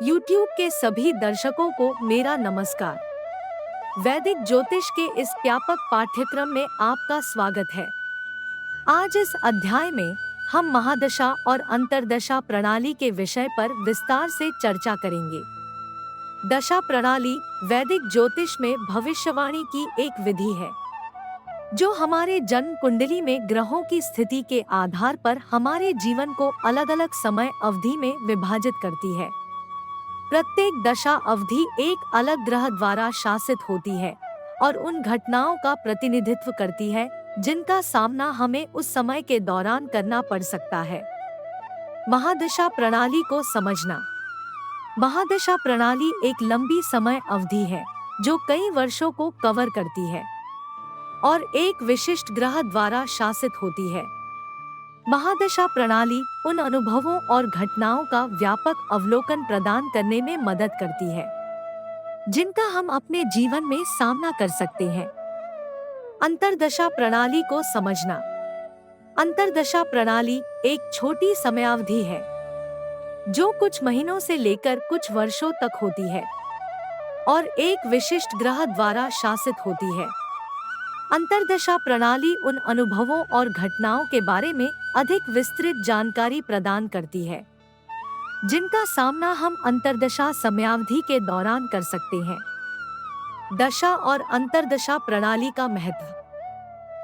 YouTube के सभी दर्शकों को मेरा नमस्कार। वैदिक ज्योतिष के इस व्यापक पाठ्यक्रम में आपका स्वागत है। आज इस अध्याय में हम महादशा और अंतर्दशा प्रणाली के विषय पर विस्तार से चर्चा करेंगे। दशा प्रणाली वैदिक ज्योतिष में भविष्यवाणी की एक विधि है, जो हमारे जन्म कुंडली में ग्रहों की स्थिति के आधार पर हमारे जीवन को अलग-अलग समय अवधि में विभाजित करती है। प्रत्येक दशा अवधि एक अलग ग्रह द्वारा शासित होती है और उन घटनाओं का प्रतिनिधित्व करती है जिनका सामना हमें उस समय के दौरान करना पड़ सकता है। महादशा प्रणाली को समझना। महादशा प्रणाली एक लंबी समय अवधि है जो कई वर्षों को कवर करती है और एक विशिष्ट ग्रह द्वारा शासित होती है। महादशा प्रणाली उन अनुभवों और घटनाओं का व्यापक अवलोकन प्रदान करने में मदद करती है जिनका हम अपने जीवन में सामना कर सकते हैं। अंतर्दशा प्रणाली को समझना। अंतर्दशा प्रणाली एक छोटी समयावधि है जो कुछ महीनों से लेकर कुछ वर्षों तक होती है और एक विशिष्ट ग्रह द्वारा शासित होती है। अंतर्दशा प्रणाली उन अनुभवों और घटनाओं के बारे में अधिक विस्तृत जानकारी प्रदान करती है जिनका सामना हम अंतर्दशा समयावधि के दौरान कर सकते हैं। दशा और अंतर्दशा प्रणाली का महत्व।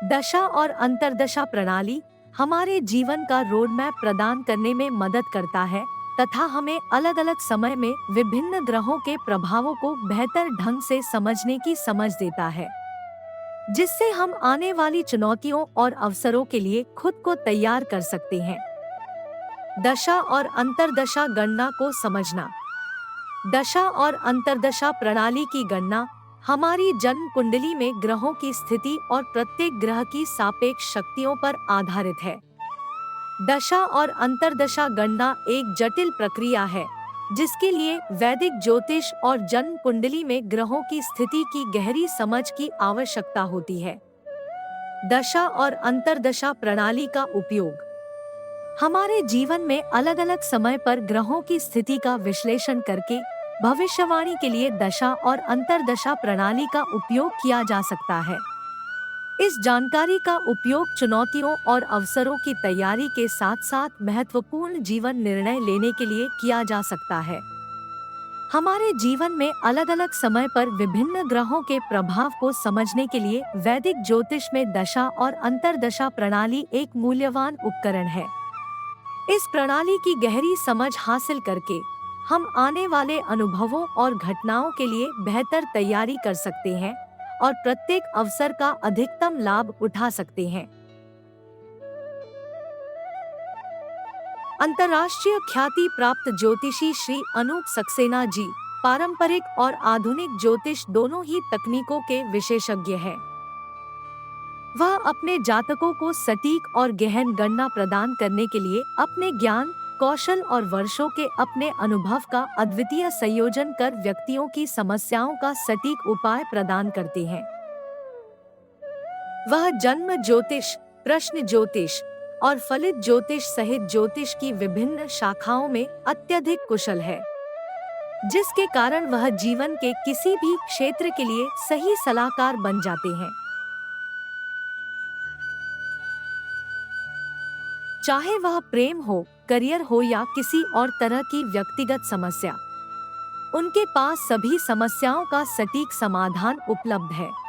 दशा और अंतर्दशा प्रणाली हमारे जीवन का रोड मैप प्रदान करने में मदद करता है तथा हमें अलग-अलग समय में विभिन्न ग्रहों के प्रभावों को बेहतर ढंग से समझने की समझ देता है, जिससे हम आने वाली चुनौतियों और अवसरों के लिए खुद को तैयार कर सकते हैं। दशा और अंतर्दशा गणना को समझना। दशा और अंतर्दशा प्रणाली की गणना हमारी जन्म कुंडली में ग्रहों की स्थिति और प्रत्येक ग्रह की सापेक्ष शक्तियों पर आधारित है। दशा और अंतर्दशा गणना एक जटिल प्रक्रिया है जिसके लिए वैदिक ज्योतिष और जन्म कुंडली में ग्रहों की स्थिति की गहरी समझ की आवश्यकता होती है। दशा और अंतर्दशा प्रणाली का उपयोग। हमारे जीवन में अलग-अलग समय पर ग्रहों की स्थिति का विश्लेषण करके भविष्यवाणी के लिए दशा और अंतर्दशा प्रणाली का उपयोग किया जा सकता है। इस जानकारी का उपयोग चुनौतियों और अवसरों की तैयारी के साथ-साथ महत्वपूर्ण जीवन निर्णय लेने के लिए किया जा सकता है। हमारे जीवन में अलग-अलग समय पर विभिन्न ग्रहों के प्रभाव को समझने के लिए वैदिक ज्योतिष में दशा और अंतर्दशा प्रणाली एक मूल्यवान उपकरण है। इस प्रणाली की गहरी समझ हासिल करके हम आने वाले अनुभवों और घटनाओं के लिए बेहतर तैयारी कर सकते हैं और प्रत्येक अवसर का अधिकतम लाभ उठा सकते हैं। अंतर्राष्ट्रीय ख्याति प्राप्त ज्योतिषी श्री अनूप सक्सेना जी पारंपरिक और आधुनिक ज्योतिष दोनों ही तकनीकों के विशेषज्ञ हैं। वह अपने जातकों को सटीक और गहन गणना प्रदान करने के लिए अपने ज्ञान, कौशल और वर्षों के अपने अनुभव का अद्वितीय संयोजन कर व्यक्तियों की समस्याओं का सटीक उपाय प्रदान करते हैं। वह जन्म ज्योतिष, प्रश्न ज्योतिष और फलित ज्योतिष सहित ज्योतिष की विभिन्न शाखाओं में अत्यधिक कुशल है, जिसके कारण वह जीवन के किसी भी क्षेत्र के लिए सही सलाहकार बन जाते हैं। चाहे वह प्रेम हो, करियर हो या किसी और तरह की व्यक्तिगत समस्या, उनके पास सभी समस्याओं का सटीक समाधान उपलब्ध है।